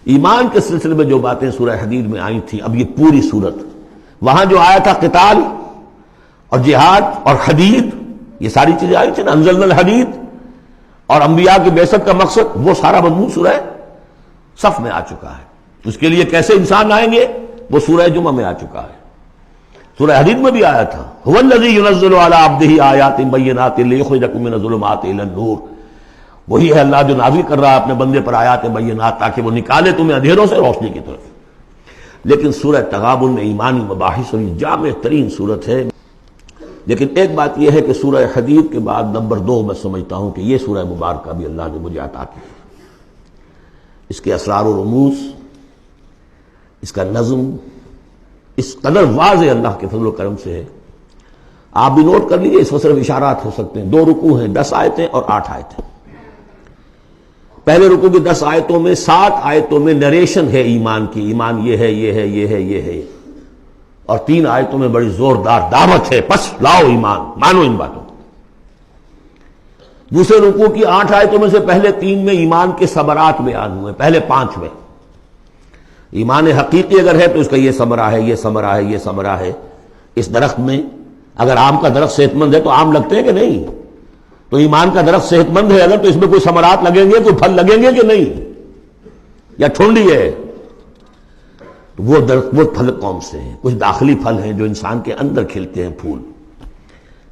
ایمان کے سلسلے میں جو باتیں سورہ حدید میں آئی تھیں، اب یہ پوری صورت، وہاں جو آیا تھا قتال اور جہاد اور حدید، یہ ساری چیزیں آئی تھیں نا، انزلنا الحدید، اور انبیاء کی بعثت کا مقصد، وہ سارا مضمون سورہ صف میں آ چکا ہے۔ اس کے لیے کیسے انسان آئیں گے وہ سورہ جمعہ میں آ چکا ہے۔ سورہ حدید میں بھی آیا تھا، هو الذی ينزل علی عبدہ آیات بینات لیخرجکم من الظلمات الی النور، وہی ہے اللہ جو نازل کر رہا ہے اپنے بندے پر آیات بینات تاکہ وہ نکالے تمہیں اندھیروں سے روشنی کی طرف۔ لیکن سورہ تغابن میں ایمانی مباحث اور جامع ترین صورت ہے۔ لیکن ایک بات یہ ہے کہ سورہ حدید کے بعد نمبر 2 میں سمجھتا ہوں کہ یہ سورہ مبارکہ بھی اللہ نے مجھے عطا کی، اس کے اسرار و رموز، اس کا نظم اس قدر واضح اللہ کے فضل و کرم سے ہے۔ آپ بھی نوٹ کر لیجئے، اس میں صرف اشارات ہو سکتے ہیں۔ 2 رکوع ہیں، 10 آیتیں اور 8 آیتیں۔ پہلے رکوع کی 10 آیتوں میں 7 آیتوں میں نریشن ہے ایمان کی، ایمان یہ ہے یہ ہے یہ ہے یہ ہے، اور 3 آیتوں میں بڑی زوردار دعوت ہے، پس لاؤ ایمان، مانو ان باتوں کو۔ دوسرے رکوع کی 8 آیتوں میں سے پہلے 3 میں ایمان کے ثمرات بیان ہوئے، پہلے 5 میں ایمان حقیقی اگر ہے تو اس کا یہ ثمرہ ہے، یہ ثمرہ ہے، یہ ثمرہ ہے۔ اس درخت میں اگر آم کا درخت صحت مند ہے تو آم لگتے ہیں کہ نہیں؟ تو ایمان کا درخت صحت مند ہے اگر، تو اس میں کوئی ثمرات لگیں گے، کوئی پھل لگیں گے کہ نہیں؟ یا ٹھنڈی ہے؟ وہ درخت، وہ پھل کون سے ہیں؟ کچھ داخلی پھل ہیں جو انسان کے اندر کھلتے ہیں پھول،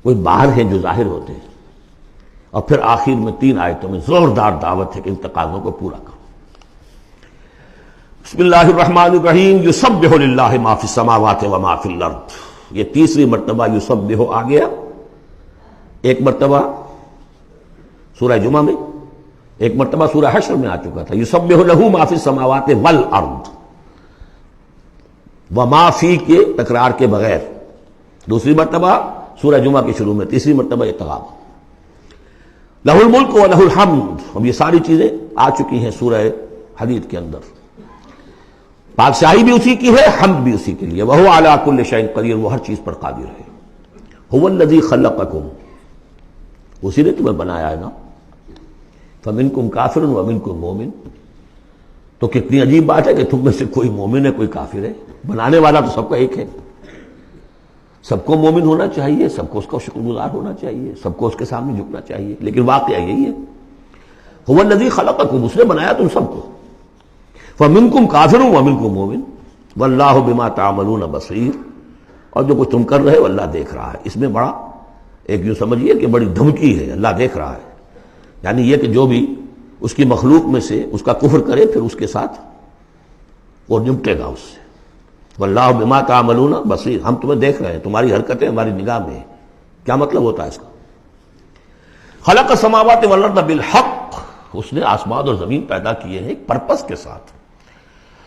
کچھ باہر ہیں جو ظاہر ہوتے ہیں، اور پھر آخر میں 3 آیتوں میں زوردار دعوت ہے کہ ان تقاضوں کو پورا کرو۔ بسم اللہ الرحمن الرحیم، یسبح للہ ما فی السماوات و ما فی الارض۔ یہ تیسری مرتبہ یسبح آ گیا، ایک مرتبہ سورہ جمعہ میں، ایک مرتبہ سورہ حشر میں آ چکا تھا، یسبح لہ ما فی السماوات والارض، وما فی کے تکرار کے بغیر، دوسری مرتبہ سورہ جمعہ کے شروع میں، تیسری مرتبہ اتغاب۔ لہ الملک و لہ الحمد، اب یہ ساری چیزیں آ چکی ہیں سورہ حدید کے اندر۔ بادشاہی بھی اسی کی ہے، حمد بھی اسی کے لیے، وہو علی کل شیء قدیر، وہ ہر چیز پر قادر ہے۔ هو الذی خلقکم، اسی نے تمہیں بنایا ہے نا، فمنکم کافر ومنکم مومن۔ تو کتنی عجیب بات ہے کہ تم میں سے کوئی مومن ہے کوئی کافر ہے، بنانے والا تو سب کا ایک ہے۔ سب کو مومن ہونا چاہیے، سب کو اس کا شکر گزار ہونا چاہیے، سب کو اس کے سامنے جھکنا چاہیے، لیکن واقعہ یہی ہے، هو الذی خلقکم، اس نے بنایا تم سب کو، فمنکم کافر ومنکم مومن واللہ بما تعملون بصیر، اور جو کچھ تم کر رہے ہو اللہ دیکھ رہا ہے۔ اس میں بڑا ایک یوں سمجھیے کہ بڑی دھمکی ہے، اللہ دیکھ رہا ہے، یعنی یہ کہ جو بھی اس کی مخلوق میں سے اس کا کفر کرے پھر اس کے ساتھ وہ نمٹے گا اس سے۔ واللہ بما تعملون بصیر، ہم تمہیں دیکھ رہے ہیں، تمہاری حرکتیں ہماری نگاہ میں ہیں۔ کیا مطلب ہوتا ہے اس کا؟ خلق السماوات والارض بالحق، اس نے آسمان اور زمین پیدا کیے ہیں ایک پرپس کے ساتھ،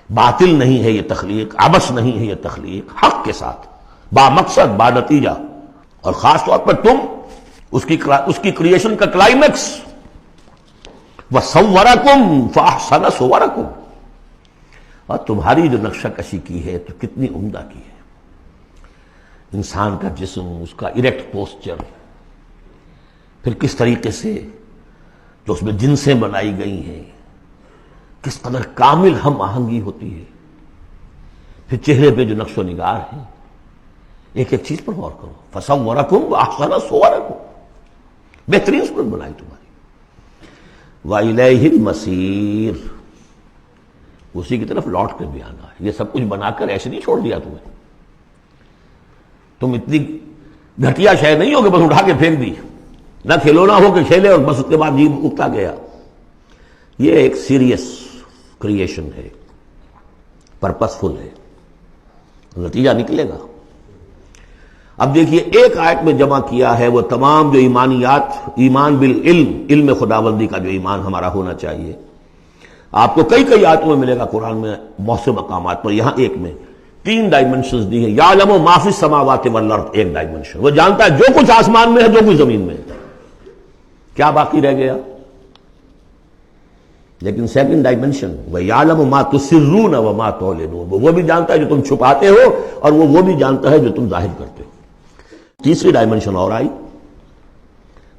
باطل نہیں ہے یہ تخلیق، عبث نہیں ہے یہ تخلیق، حق کے ساتھ، با مقصد، با نتیجہ، اور خاص طور پر تم اس کی کریشن کا کلائمیکس، وَصَوَّرَكُمْ فَأَحْسَنَ صُوَرَكُمْ، اور تمہاری جو نقشہ کشی کی ہے تو کتنی عمدہ کی ہے۔ انسان کا جسم، اس کا اریکٹ پوسچر، پھر کس طریقے سے جو اس میں جنسیں بنائی گئی ہیں، کس قدر کامل ہم آہنگی ہوتی ہے، پھر چہرے پہ جو نقش و نگار ہے، ایک ایک چیز پر غور کرو۔ فَصَوَّرَكُمْ وَأَحْسَنَ صُوَرَكُمْ، بہترین صورت بنائی تمہاری۔ وَإِلَيْهِ الْمَصِيرُ، اسی کی طرف لوٹ کر بھی آنا ہے۔ یہ سب کچھ بنا کر ایسے نہیں چھوڑ دیا تمہیں، تم اتنی گھٹیا شے نہیں ہو کہ بس اٹھا کے پھینک دی، نہ کھلونا ہو کہ کھیلے اور بس اس کے بعد جی اگتا گیا۔ یہ ایک سیریس کریشن ہے، پرپسفل ہے، نتیجہ نکلے گا۔ اب دیکھیے ایک آیت میں جمع کیا ہے وہ تمام جو ایمانیات، ایمان بالعلم، علم خداوندی کا جو ایمان ہمارا ہونا چاہیے۔ آپ کو کئی کئی آیتوں میں ملے گا قرآن میں، بہت سے مقامات پر، یہاں ایک میں 3 ڈائمنشنز دی ہیں۔ یعلم ما فی السماوات والارض، ایک ڈائمنشن، وہ جانتا ہے جو کچھ آسمان میں ہے جو کچھ زمین میں ہے۔ کیا باقی رہ گیا؟ لیکن سیکنڈ ڈائمنشن، وَيَعْلَمُ مَا تُسِرُّونَ وَمَا تُعْلِنُونَ، وہ بھی جانتا ہے جو تم چھپاتے ہو اور وہ بھی جانتا ہے جو تم ظاہر کرتے ہو۔ تیسری ڈائمنشن اور آئی،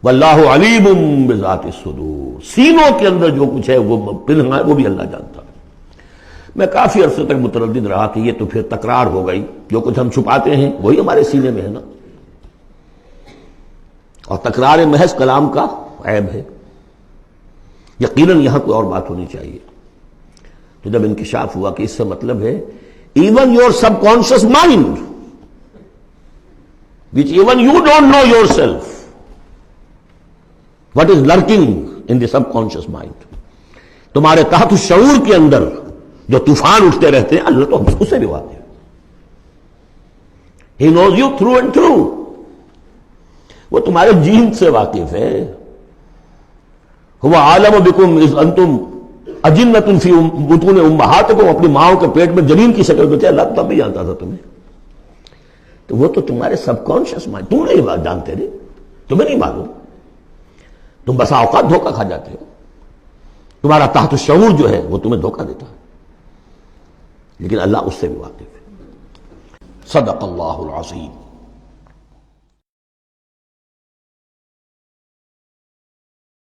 وَاللَّهُ عَلِيمٌ بِذَاتِ الصُّدُورِ، سینوں کے اندر جو کچھ ہے وہ پنہاں ہے، وہ بھی اللہ جانتا ہے۔ میں کافی عرصے تک متردد رہا کہ یہ تو پھر تکرار ہو گئی، جو کچھ ہم چھپاتے ہیں وہی ہمارے سینے میں ہے نا، اور تکرار محض کلام کا عیب ہے، یقیناً یہاں کوئی اور بات ہونی چاہیے۔ تو جب انکشاف ہوا کہ اس سے مطلب ہے even your sub conscious mind which even you don't know yourself what is lurking in the subconscious mind، تمہارے تحت الشعور کے اندر جو طوفان اٹھتے رہتے ہیں اللہ تو ہم اسے بھی واقف ہے۔ He knows you through and through، وہ تمہارے جین سے واقف ہے۔ هو عالم بكم اذ انتم اجنۃ فی بطون امہاتکم، اپنی ماؤں کے پیٹ میں جنین کی شکل میں تھے، اللہ تب بھی جانتا تھا تمہیں، تو وہ تو تمہارے سب کانشیس مائنڈ، تم نہیں بات جانتے نہیں، تمہیں نہیں معلوم، تم بسا اوقات دھوکہ کھا جاتے ہو، تمہارا تحت الشعور جو ہے وہ تمہیں دھوکہ دیتا ہے، لیکن اللہ اس سے بھی واقف ہے۔ صدق اللہ العظیم۔